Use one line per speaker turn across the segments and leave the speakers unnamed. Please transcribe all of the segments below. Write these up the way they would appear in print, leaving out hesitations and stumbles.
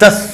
10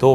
2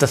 10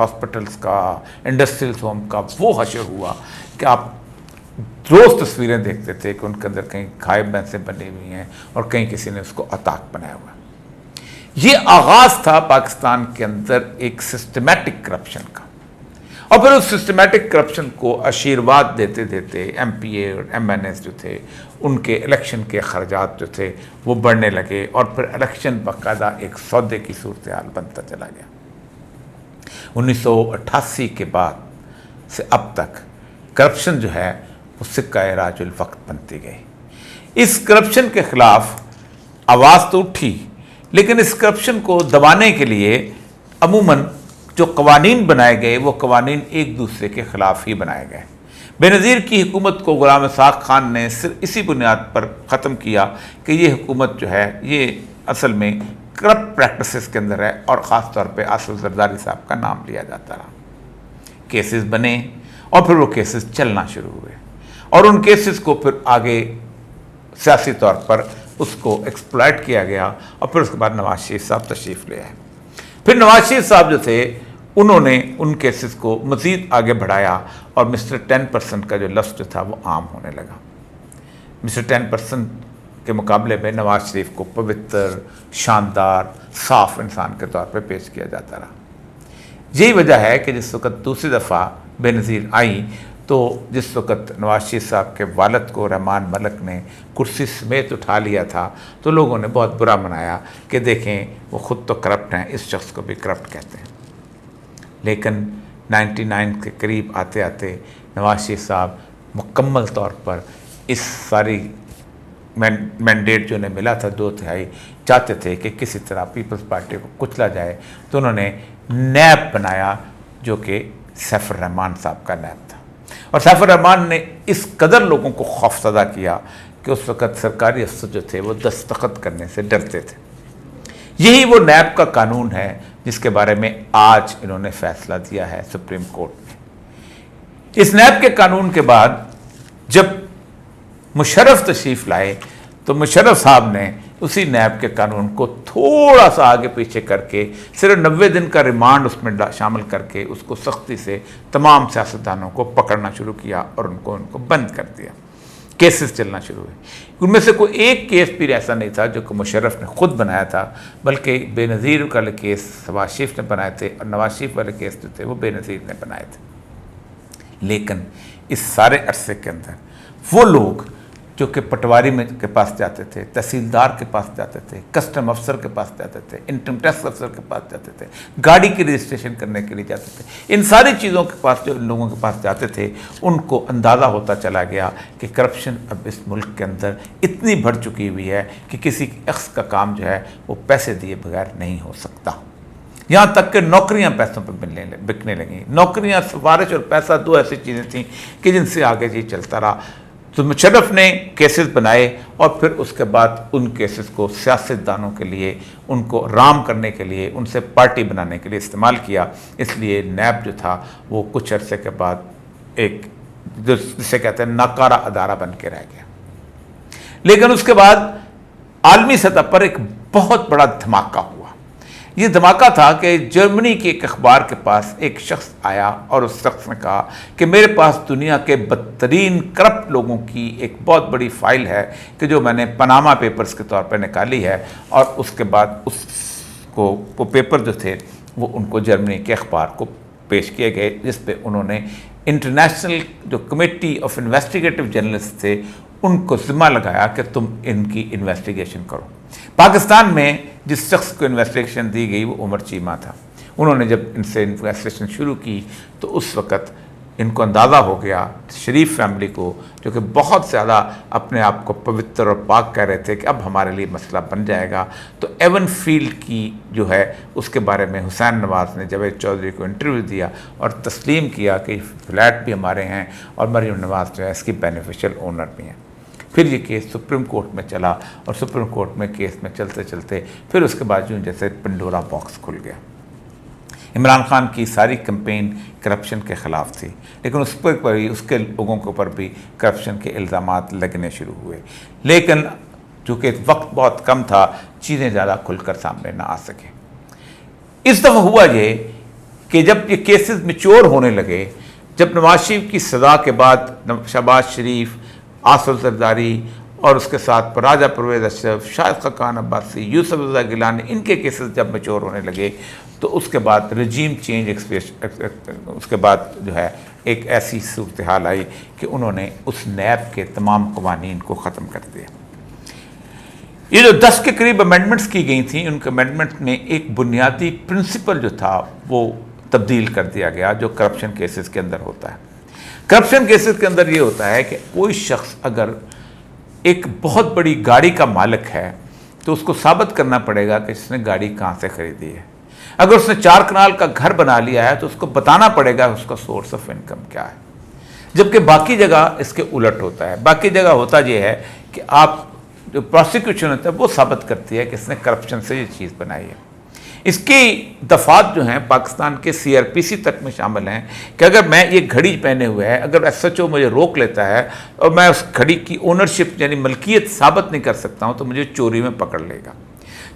hospitals کا، industrial home کا وہ حشر ہوا کہ آپ روز تصویریں دیکھتے تھے کہ ان کے اندر کہیں کھائے بھینسیں بنی ہوئی ہیں اور کہیں کسی نے اس کو اتاق بنایا ہوا ہے۔ یہ آغاز تھا پاکستان کے اندر ایک سسٹمیٹک کرپشن کا، اور پھر اس سسٹمیٹک کرپشن کو آشیرواد دیتے دیتے ایم پی اے اور ایم این ایس جو تھے ان کے الیکشن کے اخراجات جو تھے وہ بڑھنے لگے، اور پھر الیکشن باقاعدہ ایک سودے کی صورتحال بنتا چلا گیا۔ 1988 کے بعد سے اب تک کرپشن جو ہے وہ سکہ راج الوقت بنتی گئی۔ اس کرپشن کے خلاف آواز تو اٹھی، لیکن اس کرپشن کو دبانے کے لیے عموماً جو قوانین بنائے گئے وہ قوانین ایک دوسرے کے خلاف ہی بنائے گئے۔ بے نظیر کی حکومت کو غلام اسحاق خان نے صرف اسی بنیاد پر ختم کیا کہ یہ حکومت جو ہے یہ اصل میں کرپٹ پریکٹسز کے اندر ہے، اور خاص طور پہ آصف زرداری صاحب کا نام لیا جاتا رہا۔ کیسز بنے اور پھر وہ کیسز چلنا شروع ہوئے، اور ان کیسز کو پھر آگے سیاسی طور پر اس کو ایکسپلائٹ کیا گیا، اور پھر اس کے بعد نواز شریف صاحب تشریف لے آئے۔ پھر نواز شریف صاحب جو تھے انہوں نے ان کیسز کو مزید آگے بڑھایا، اور مسٹر 10% کا جو لفظ جو تھا وہ عام ہونے لگا۔ مسٹر 10% کے مقابلے میں نواز شریف کو پوتر، شاندار، صاف انسان کے طور پہ پیش کیا جاتا رہا۔ یہی وجہ ہے کہ جس وقت دوسری دفعہ بے نظیر آئی تو جس وقت نواز شریف صاحب کے والد کو رحمان ملک نے کرسی سمیت اٹھا لیا تھا تو لوگوں نے بہت برا منایا کہ دیکھیں وہ خود تو کرپٹ ہیں، اس شخص کو بھی کرپٹ کہتے ہیں۔ لیکن 99 کے قریب آتے آتے نواز شریف صاحب مکمل طور پر اس ساری مینڈیٹ جو انہیں ملا تھا 2/3 چاہتے تھے کہ کسی طرح پیپلز پارٹی کو کچلا جائے، تو انہوں نے نیب بنایا جو کہ سیف الرحمان صاحب کا نیب تھا، اور سیف الرحمان نے اس قدر لوگوں کو خوفزدہ کیا کہ اس وقت سرکاری افسر جو تھے وہ دستخط کرنے سے ڈرتے تھے۔ یہی وہ نیب کا قانون ہے جس کے بارے میں آج انہوں نے فیصلہ دیا ہے سپریم کورٹ میں۔ اس نیب کے قانون کے بعد جب مشرف تشریف لائے تو مشرف صاحب نے اسی نیب کے قانون کو تھوڑا سا آگے پیچھے کر کے صرف 90 دن کا ریمانڈ اس میں شامل کر کے اس کو سختی سے تمام سیاستدانوں کو پکڑنا شروع کیا اور ان کو بند کر دیا۔ کیسز چلنا شروع ہوئے۔ ان میں سے کوئی ایک کیس بھی ایسا نہیں تھا جو کہ مشرف نے خود بنایا تھا، بلکہ بے نظیر والے کیس نواز شریف نے بنائے تھے، اور نواز شریف والے کیس جو تھے وہ بے نظیر نے بنائے تھے۔ لیکن اس سارے عرصے کے اندر وہ لوگ جو کہ پٹواری میں کے پاس جاتے تھے، تحصیلدار کے پاس جاتے تھے، کسٹم افسر کے پاس جاتے تھے، انکم ٹیکس افسر کے پاس جاتے تھے، گاڑی کی رجسٹریشن کرنے کے لیے جاتے تھے، ان ساری چیزوں کے پاس جو ان لوگوں کے پاس جاتے تھے ان کو اندازہ ہوتا چلا گیا کہ کرپشن اب اس ملک کے اندر اتنی بڑھ چکی ہوئی ہے کہ کسی شخص کا کام جو ہے وہ پیسے دیے بغیر نہیں ہو سکتا۔ یہاں تک کہ نوکریاں پیسوں پہ بکنے لگیں۔ نوکریاں، سفارش اور پیسہ دو ایسی چیزیں تھیں کہ جن سے آگے جی چلتا رہا۔ تو مشرف نے کیسز بنائے اور پھر اس کے بعد ان کیسز کو سیاستدانوں کے لیے ان کو رام کرنے کے لیے ان سے پارٹی بنانے کے لیے استعمال کیا۔ اس لیے نیب جو تھا وہ کچھ عرصے کے بعد ایک جسے کہتے ہیں ناکارہ ادارہ بن کے رہ گیا۔ لیکن اس کے بعد عالمی سطح پر ایک بہت بڑا دھماکہ ہوا۔ یہ دھماکہ تھا کہ جرمنی کے ایک اخبار کے پاس ایک شخص آیا اور اس شخص نے کہا کہ میرے پاس دنیا کے بدترین کرپٹ لوگوں کی ایک بہت بڑی فائل ہے کہ جو میں نے پاناما پیپرز کے طور پر نکالی ہے، اور اس کے بعد اس کو وہ پیپر جو تھے وہ ان کو جرمنی کے اخبار کو پیش کیے گئے، جس پہ انہوں نے انٹرنیشنل جو کمیٹی آف انویسٹیگیٹو جرنلسٹ تھے ان کو ذمہ لگایا کہ تم ان کی انویسٹیگیشن کرو۔ پاکستان میں جس شخص کو انویسٹیگیشن دی گئی وہ عمر چیمہ تھا۔ انہوں نے جب ان سے انویسٹیگیشن شروع کی تو اس وقت ان کو اندازہ ہو گیا، شریف فیملی کو جو کہ بہت زیادہ اپنے آپ کو پوتر اور پاک کہہ رہے تھے کہ اب ہمارے لیے مسئلہ بن جائے گا، تو ایون فیلڈ کی جو ہے اس کے بارے میں حسین نواز نے جاوید چودھری کو انٹرویو دیا اور تسلیم کیا کہ فلیٹ بھی ہمارے ہیں اور مریم نواز جو ہے اس کی بینیفیشل اونر بھی ہیں۔ پھر یہ کیس سپریم کورٹ میں چلا اور سپریم کورٹ میں کیس میں چلتے چلتے پھر اس کے بعد جو جیسے پنڈورا باکس کھل گیا۔ عمران خان کی ساری کمپین کرپشن کے خلاف تھی، لیکن اس پر ہی اس کے لوگوں کے اوپر بھی کرپشن کے الزامات لگنے شروع ہوئے، لیکن چونکہ وقت بہت کم تھا چیزیں زیادہ کھل کر سامنے نہ آ سکیں۔ اس دفعہ ہوا یہ کہ جب یہ کیسز میچور ہونے لگے، جب نواز شریف کی سزا کے بعد شہباز شریف، آصف زرداری اور اس کے ساتھ راجہ پرویز اشرف، شاہد خاقان عباسی، یوسف رضا گیلانی، ان کے کیسز جب میچور ہونے لگے تو اس کے بعد رجیم چینج اس کے بعد جو ہے ایک ایسی صورتحال آئی کہ انہوں نے اس نیب کے تمام قوانین کو ختم کر دیا۔ یہ جو 10 کے قریب امینڈمنٹس کی گئی تھیں، ان کے امینڈمنٹ میں ایک بنیادی پرنسپل جو تھا وہ تبدیل کر دیا گیا، جو کرپشن کیسز کے اندر ہوتا ہے۔ کرپشن کیسز کے اندر یہ ہوتا ہے کہ کوئی شخص اگر ایک بہت بڑی گاڑی کا مالک ہے تو اس کو ثابت کرنا پڑے گا کہ اس نے گاڑی کہاں سے خریدی ہے۔ اگر اس نے 4 کنال کا گھر بنا لیا ہے تو اس کو بتانا پڑے گا اس کا سورس آف انکم کیا ہے، جبکہ باقی جگہ اس کے الٹ ہوتا ہے۔ باقی جگہ ہوتا یہ ہے کہ آپ جو پروسیکیوشن ہوتا ہے وہ ثابت کرتی ہے کہ اس نے کرپشن سے یہ چیز بنائی ہے۔ اس کی دفعات جو ہیں پاکستان کے CRPC تک میں شامل ہیں کہ اگر میں یہ گھڑی پہنے ہوئے ہے، اگر SHO مجھے روک لیتا ہے اور میں اس گھڑی کی اونرشپ یعنی ملکیت ثابت نہیں کر سکتا ہوں تو مجھے چوری میں پکڑ لے گا۔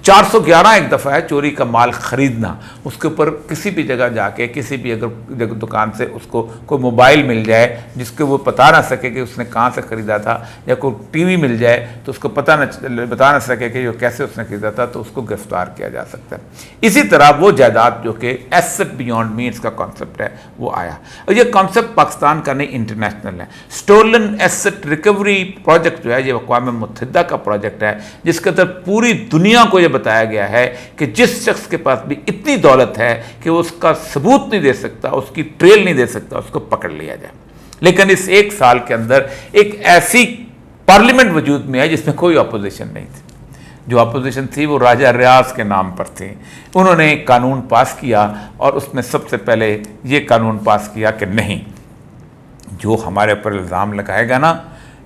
411 ایک دفعہ ہے چوری کا مال خریدنا، اس کے اوپر کسی بھی جگہ جا کے کسی بھی اگر دکان سے اس کو کوئی موبائل مل جائے جس کے وہ بتا نہ سکے کہ اس نے کہاں سے خریدا تھا، یا کوئی ٹی وی مل جائے تو اس کو بتا نہ سکے کہ کیسے اس نے خریدا تھا، تو اس کو گرفتار کیا جا سکتا ہے۔ اسی طرح وہ جائیداد جو کہ ایسٹ بیونڈ مینس کا کانسیپٹ ہے وہ آیا، اور یہ کانسیپٹ پاکستان کا نہیں انٹرنیشنل ہے۔ اسٹولن ایسٹ ریکوری پروجیکٹ جو ہے یہ اقوام متحدہ کا پروجیکٹ ہے، جس کے اندر پوری دنیا کو یہ بتایا گیا ہے کہ جس شخص کے پاس بھی اتنی دولت ہے کہ وہ اس کا ثبوت نہیں دے سکتا، اس کی ٹریل نہیں دے سکتا، اس کو پکڑ لیا جائے۔ لیکن اس 1 سال کے اندر ایک ایسی پارلیمنٹ وجود میں ہے جس میں کوئی اپوزیشن نہیں تھی۔ جو اپوزیشن تھی وہ راجہ ریاض کے نام پر تھی۔ انہوں نے ایک قانون پاس کیا اور اس میں سب سے پہلے یہ قانون پاس کیا کہ نہیں، جو ہمارے اوپر الزام لگائے گا نا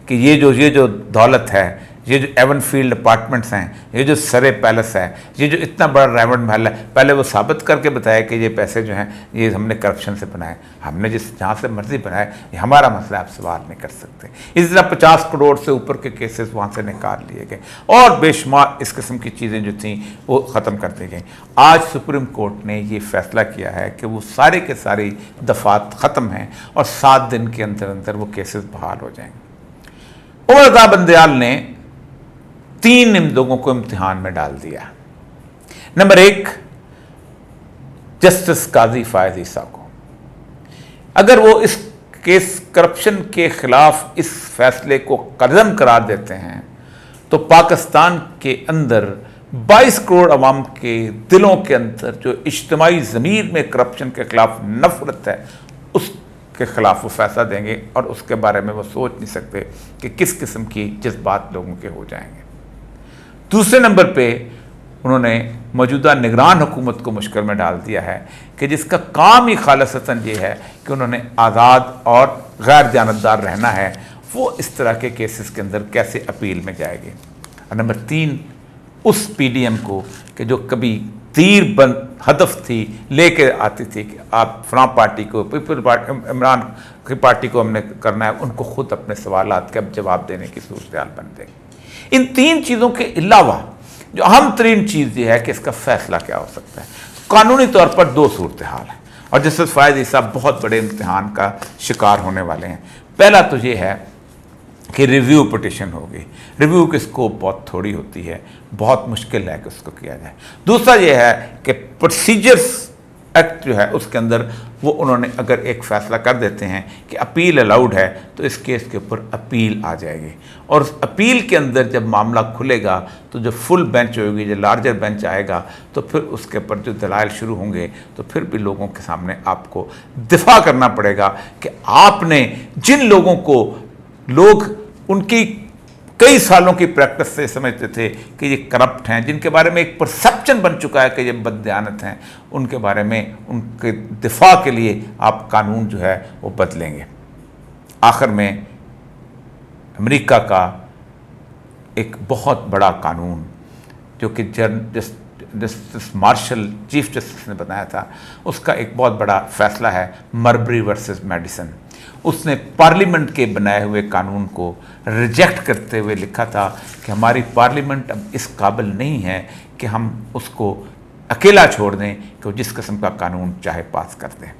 کہ یہ جو دولت ہے، یہ جو ایون فیلڈ اپارٹمنٹس ہیں، یہ جو سرے پیلس ہے، یہ جو اتنا بڑا ریمنڈ محل ہے، پہلے وہ ثابت کر کے بتایا کہ یہ پیسے جو ہیں یہ ہم نے کرپشن سے بنائے، ہم نے جہاں سے مرضی بنائے، یہ ہمارا مسئلہ آپ سوال نہیں کر سکتے۔ اسی طرح 50 کروڑ سے اوپر کے کیسز وہاں سے نکال لیے گئے اور بے شمار اس قسم کی چیزیں جو تھیں وہ ختم کر دی گئیں۔ آج سپریم کورٹ نے یہ فیصلہ کیا ہے کہ وہ سارے کے ساری دفعات ختم ہیں اور 7 دن کے اندر اندر وہ کیسز بحال ہو جائیں گے۔ عمر عطا بندیال نے 3 لوگوں کو امتحان میں ڈال دیا۔ نمبر 1، جسٹس قاضی فائز عیسیٰ کو، اگر وہ اس کیس کرپشن کے خلاف اس فیصلے کو قدم قرار دیتے ہیں تو پاکستان کے اندر 22 کروڑ عوام کے دلوں کے اندر جو اجتماعی ضمیر میں کرپشن کے خلاف نفرت ہے اس کے خلاف وہ فیصلہ دیں گے، اور اس کے بارے میں وہ سوچ نہیں سکتے کہ کس قسم کی جذبات لوگوں کے ہو جائیں گے۔ دوسرے نمبر پہ انہوں نے موجودہ نگران حکومت کو مشکل میں ڈال دیا ہے کہ جس کا کام ہی خالصتاً یہ ہے کہ انہوں نے آزاد اور غیر جانبدار رہنا ہے، وہ اس طرح کے کیسز کے اندر کیسے اپیل میں جائے گی۔ اور نمبر 3، اس PDM کو کہ جو کبھی تیر بند ہدف تھی لے کے آتی تھی کہ آپ فلاں پارٹی کو، پیپل پارٹی، عمران کی پارٹی کو ہم نے کرنا ہے، ان کو خود اپنے سوالات کا جواب دینے کی صورتحال بن دے گی۔ ان 3 چیزوں کے علاوہ جو اہم ترین چیز یہ ہے کہ اس کا فیصلہ کیا ہو سکتا ہے۔ قانونی طور پر 2 صورتحال ہیں اور جسٹس فائز عیسیٰ بہت بڑے امتحان کا شکار ہونے والے ہیں۔ پہلا تو یہ ہے کہ ریویو پٹیشن ہوگی۔ ریویو کی اسکوپ بہت تھوڑی ہوتی ہے، بہت مشکل ہے کہ اس کو کیا جائے۔ دوسرا یہ ہے کہ پروسیجرز ایکٹ جو ہے اس کے اندر وہ انہوں نے اگر ایک فیصلہ کر دیتے ہیں کہ اپیل الاؤڈ ہے تو اس کیس کے اوپر اپیل آ جائے گی، اور اس اپیل کے اندر جب معاملہ کھلے گا تو جو فل بینچ ہوگی، جو لارجر بینچ آئے گا، تو پھر اس کے اوپر جو دلائل شروع ہوں گے تو پھر بھی لوگوں کے سامنے آپ کو دفاع کرنا پڑے گا کہ آپ نے جن لوگوں کو لوگ ان کی کئی سالوں کی پریکٹس سے سمجھتے تھے کہ یہ کرپٹ ہیں، جن کے بارے میں ایک پرسیپشن بن چکا ہے کہ یہ بددیانت ہیں، ان کے بارے میں ان کے دفاع کے لیے آپ قانون جو ہے وہ بدلیں گے۔ آخر میں امریکہ کا ایک بہت بڑا قانون جو کہ جسٹس مارشل چیف جسٹس نے بنایا تھا، اس کا ایک بہت بڑا فیصلہ ہے مربری ورسز میڈیسن۔ اس نے پارلیمنٹ کے بنائے ہوئے قانون کو ریجیکٹ کرتے ہوئے لکھا تھا کہ ہماری پارلیمنٹ اب اس قابل نہیں ہے کہ ہم اس کو اکیلا چھوڑ دیں کہ وہ جس قسم کا قانون چاہے پاس کر دیں۔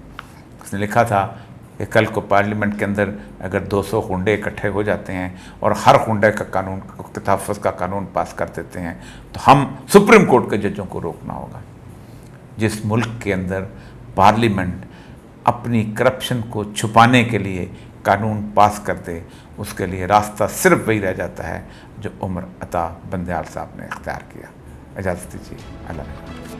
اس نے لکھا تھا کہ کل کو پارلیمنٹ کے اندر اگر 200 خنڈے اکٹھے ہو جاتے ہیں اور ہر خنڈے کا قانون تحفظ کا قانون پاس کر دیتے ہیں تو ہم سپریم کورٹ کے ججوں کو روکنا ہوگا۔ جس ملک کے اندر پارلیمنٹ اپنی کرپشن کو چھپانے کے لیے قانون پاس کر دے، اس کے لیے راستہ صرف وہی رہ جاتا ہے جو عمر عطا بندیال صاحب نے اختیار کیا۔ اجازت دیجیے، اللہ حافظ۔